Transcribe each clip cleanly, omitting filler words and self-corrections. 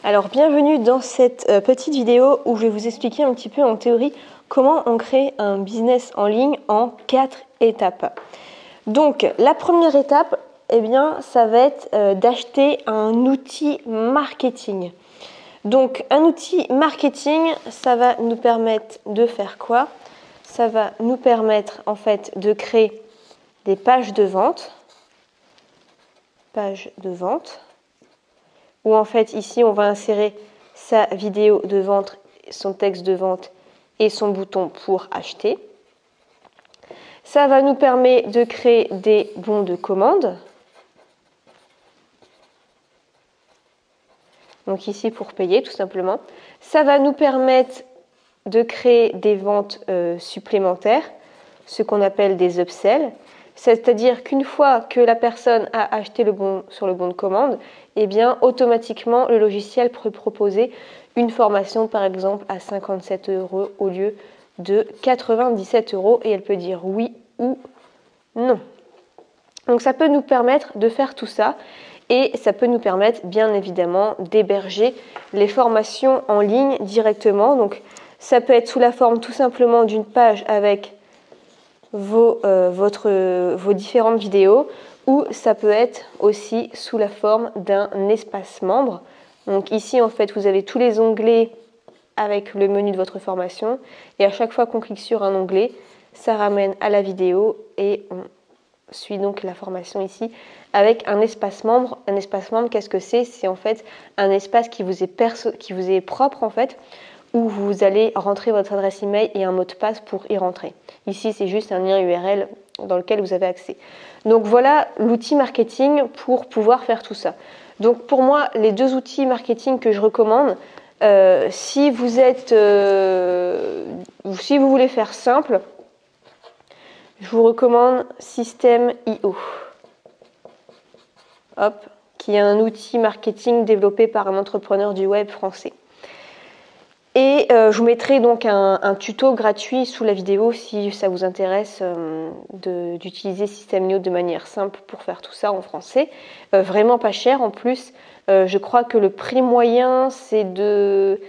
Alors bienvenue dans cette petite vidéo où je vais vous expliquer un petit peu en théorie comment on crée un business en ligne en 4 étapes. Donc la première étape, eh bien, ça va être d'acheter un outil marketing. Donc un outil marketing, ça va nous permettre de faire quoi? Ça va nous permettre en fait de créer des pages de vente. Où en fait ici on va insérer sa vidéo de vente, son texte de vente et son bouton pour acheter. Ça va nous permettre de créer des bons de commande. Donc ici pour payer tout simplement. Ça va nous permettre de créer des ventes supplémentaires, ce qu'on appelle des upsells. C'est-à-dire qu'une fois que la personne a acheté sur le bon de commande, eh bien automatiquement le logiciel peut proposer une formation par exemple à 57 € au lieu de 97 € et elle peut dire oui ou non. Donc ça peut nous permettre de faire tout ça et ça peut nous permettre bien évidemment d'héberger les formations en ligne directement. Donc ça peut être sous la forme tout simplement d'une page avec vos différentes vidéos ou ça peut être aussi sous la forme d'un espace membre. Donc ici en fait vous avez tous les onglets avec le menu de votre formation et à chaque fois qu'on clique sur un onglet, ça ramène à la vidéo et on suit donc la formation ici avec un espace membre. Un espace membre, qu'est-ce que c'est? C'est en fait un espace qui vous est propre en fait, où vous allez rentrer votre adresse email et un mot de passe pour y rentrer. Ici, c'est juste un lien URL dans lequel vous avez accès. Donc voilà l'outil marketing pour pouvoir faire tout ça. Donc pour moi, les deux outils marketing que je recommande, si vous voulez faire simple, je vous recommande Systeme.io. Qui est un outil marketing développé par un entrepreneur du web français. Et je vous mettrai donc un tuto gratuit sous la vidéo si ça vous intéresse d'utiliser Systeme.io de manière simple pour faire tout ça en français. Vraiment pas cher en plus. Je crois que le prix moyen c'est de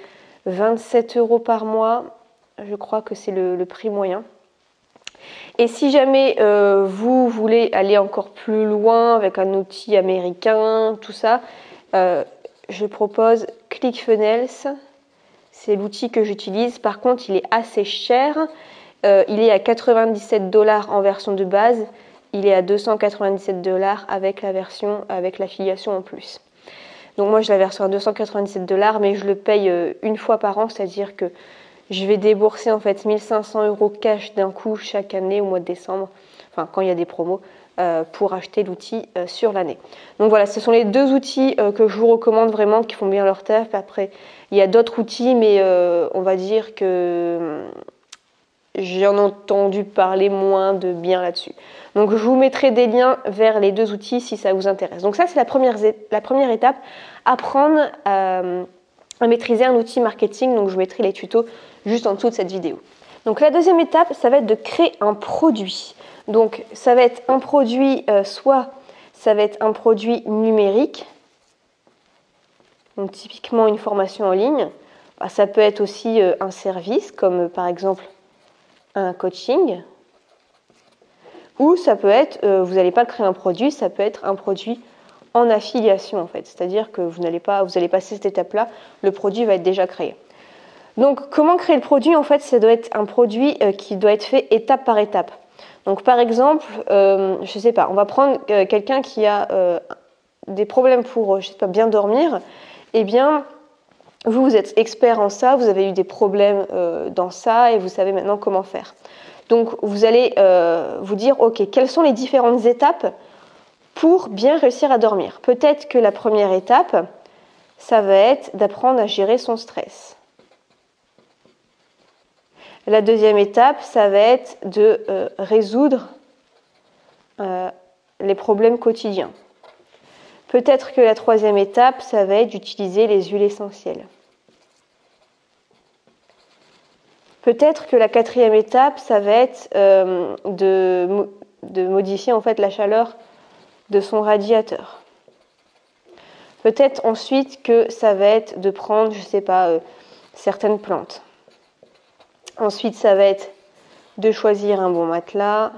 27 € par mois. Je crois que c'est le prix moyen. Et si jamais vous voulez aller encore plus loin avec un outil américain, tout ça, je propose ClickFunnels. C'est l'outil que j'utilise. Par contre, il est assez cher. Il est à 97 $ en version de base. Il est à 297 $ avec la version avec l'affiliation en plus. Donc moi, j'ai la version à 297 $, mais je le paye une fois par an, c'est-à-dire que je vais débourser en fait 1500 € cash d'un coup chaque année au mois de décembre, enfin quand il y a des promos, pour acheter l'outil sur l'année. Donc voilà, ce sont les deux outils que je vous recommande vraiment, qui font bien leur taf. Après, il y a d'autres outils, mais on va dire que j'en ai entendu parler moins de bien là-dessus. Donc je vous mettrai des liens vers les deux outils si ça vous intéresse. Donc ça, c'est la première étape, apprendre à maîtriser un outil marketing. Donc je vous mettrai les tutos juste en dessous de cette vidéo. Donc la deuxième étape, ça va être de créer un produit. Donc ça va être un produit, soit ça va être un produit numérique, donc typiquement une formation en ligne. Ça peut être aussi un service, comme par exemple un coaching. Ou ça peut être, vous n'allez pas créer un produit, ça peut être un produit en affiliation en fait. C'est-à-dire que vous allez passer cette étape-là, le produit va être déjà créé. Donc comment créer le produit? En fait, ça doit être un produit qui doit être fait étape par étape. Donc par exemple, je ne sais pas, on va prendre quelqu'un qui a des problèmes pour, je sais pas, bien dormir. Eh bien, vous êtes expert en ça, vous avez eu des problèmes dans ça et vous savez maintenant comment faire. Donc vous allez vous dire, ok, quelles sont les différentes étapes pour bien réussir à dormir? Peut-être que la première étape, ça va être d'apprendre à gérer son stress. La deuxième étape, ça va être de résoudre les problèmes quotidiens. Peut-être que la troisième étape, ça va être d'utiliser les huiles essentielles. Peut-être que la quatrième étape, ça va être de modifier en fait la chaleur de son radiateur. Peut-être ensuite que ça va être de prendre, je ne sais pas, certaines plantes. Ensuite, ça va être de choisir un bon matelas,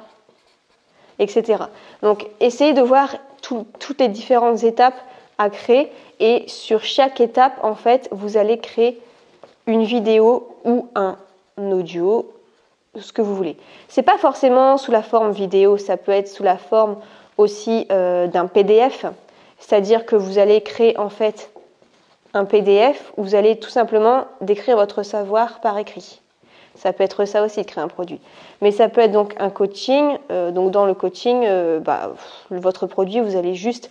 etc. Donc, essayez de voir toutes les différentes étapes à créer et sur chaque étape, en fait, vous allez créer une vidéo ou un audio, ce que vous voulez. C'est pas forcément sous la forme vidéo, ça peut être sous la forme aussi d'un PDF, c'est-à-dire que vous allez créer en fait un PDF où vous allez tout simplement décrire votre savoir par écrit. Ça peut être ça aussi de créer un produit. Mais ça peut être donc un coaching. Donc dans le coaching, votre produit, vous allez juste,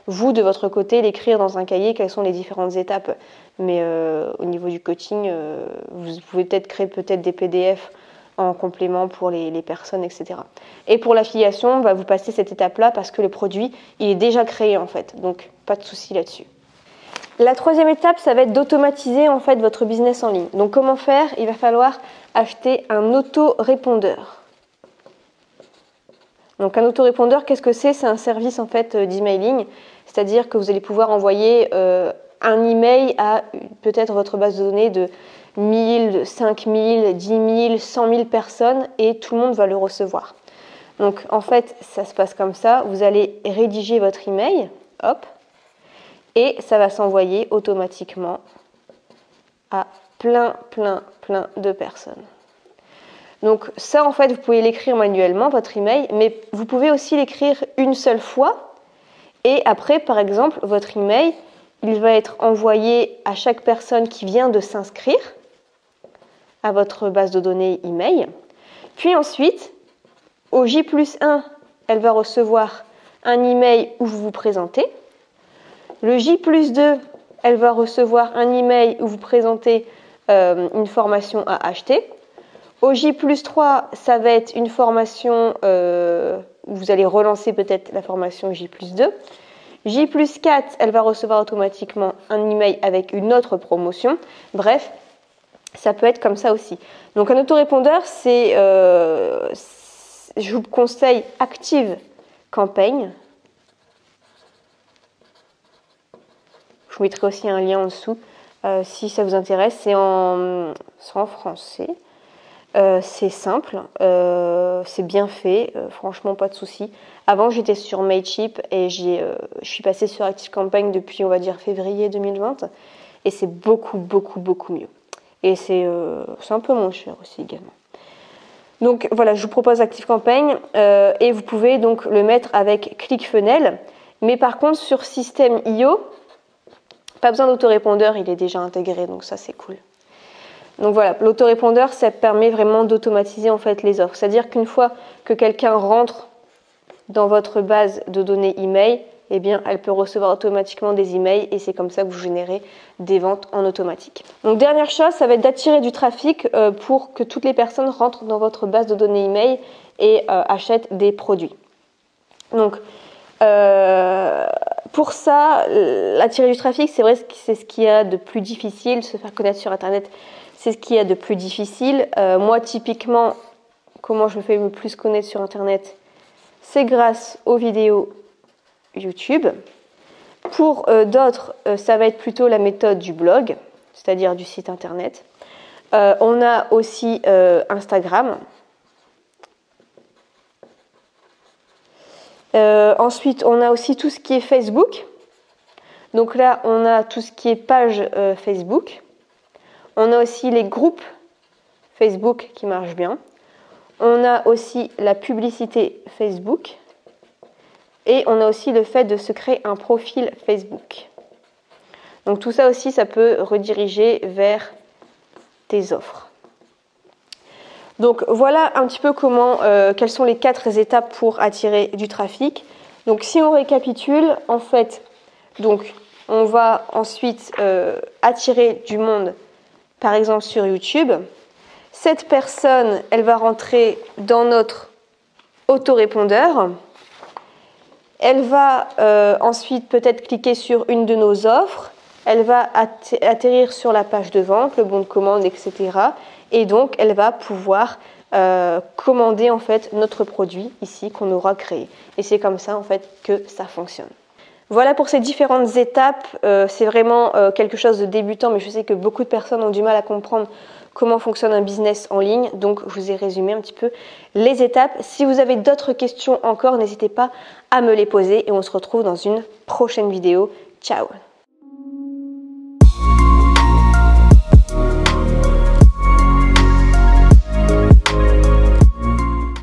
vous de votre côté, l'écrire dans un cahier, quelles sont les différentes étapes. Mais au niveau du coaching, vous pouvez peut-être créer des PDF en complément pour les personnes, etc. Et pour l'affiliation, vous passez cette étape-là parce que le produit, il est déjà créé en fait. Donc pas de souci là-dessus. La troisième étape, ça va être d'automatiser en fait votre business en ligne. Donc comment faire? Il va falloir acheter un autorépondeur. Donc un autorépondeur, qu'est-ce que c'est? C'est un service en fait d'emailing, c'est-à-dire que vous allez pouvoir envoyer un email à peut-être votre base de données de 1000, 5000, 10 000, 100 000 personnes et tout le monde va le recevoir. Donc en fait, ça se passe comme ça. Vous allez rédiger votre email, hop, et ça va s'envoyer automatiquement à plein de personnes. Donc ça, en fait, vous pouvez l'écrire manuellement, votre email, mais vous pouvez aussi l'écrire une seule fois. Et après, par exemple, votre email, il va être envoyé à chaque personne qui vient de s'inscrire à votre base de données email. Puis ensuite, au J+1, elle va recevoir un email où vous vous présentez. Le J+2, elle va recevoir un email où vous présentez une formation à acheter. Au J+3, ça va être une formation où vous allez relancer peut-être la formation J+2. J+4, elle va recevoir automatiquement un email avec une autre promotion. Bref, ça peut être comme ça aussi. Donc un autorépondeur, je vous conseille ActiveCampaign. Je vous mettrai aussi un lien en dessous si ça vous intéresse. C'est en français. C'est simple, c'est bien fait, franchement pas de souci. Avant j'étais sur Mailchimp et je suis passée sur ActiveCampaign depuis on va dire février 2020 et c'est beaucoup mieux. Et c'est un peu moins cher aussi également. Donc voilà, je vous propose ActiveCampaign et vous pouvez donc le mettre avec ClickFunnels. Mais par contre sur System.io, pas besoin d'autorépondeur, il est déjà intégré, donc ça c'est cool. Donc voilà, l'autorépondeur, ça permet vraiment d'automatiser en fait les offres. C'est-à-dire qu'une fois que quelqu'un rentre dans votre base de données email, eh bien, elle peut recevoir automatiquement des emails et c'est comme ça que vous générez des ventes en automatique. Donc dernière chose, ça va être d'attirer du trafic pour que toutes les personnes rentrent dans votre base de données email et achètent des produits. Donc pour ça, attirer du trafic, c'est vrai que c'est ce qu'il y a de plus difficile, se faire connaître sur Internet. C'est ce qu'il y a de plus difficile. Moi, typiquement, comment je me fais le plus connaître sur Internet, c'est grâce aux vidéos YouTube. Pour d'autres, ça va être plutôt la méthode du blog, c'est-à-dire du site Internet. On a aussi Instagram. Ensuite, on a aussi tout ce qui est Facebook. Donc là, on a tout ce qui est page Facebook. On a aussi les groupes Facebook qui marchent bien. On a aussi la publicité Facebook. Et on a aussi le fait de se créer un profil Facebook. Donc tout ça aussi, ça peut rediriger vers tes offres. Donc voilà un petit peu quelles sont les 4 étapes pour attirer du trafic. Donc si on récapitule, en fait, donc, on va ensuite attirer du monde, par exemple sur YouTube. Cette personne, elle va rentrer dans notre autorépondeur. Elle va ensuite peut-être cliquer sur une de nos offres. Elle va atterrir sur la page de vente, le bon de commande, etc. Et donc, elle va pouvoir commander en fait notre produit ici qu'on aura créé. Et c'est comme ça en fait que ça fonctionne. Voilà pour ces différentes étapes. C'est vraiment quelque chose de débutant, mais je sais que beaucoup de personnes ont du mal à comprendre comment fonctionne un business en ligne. Donc, je vous ai résumé un petit peu les étapes. Si vous avez d'autres questions encore, n'hésitez pas à me les poser et on se retrouve dans une prochaine vidéo. Ciao!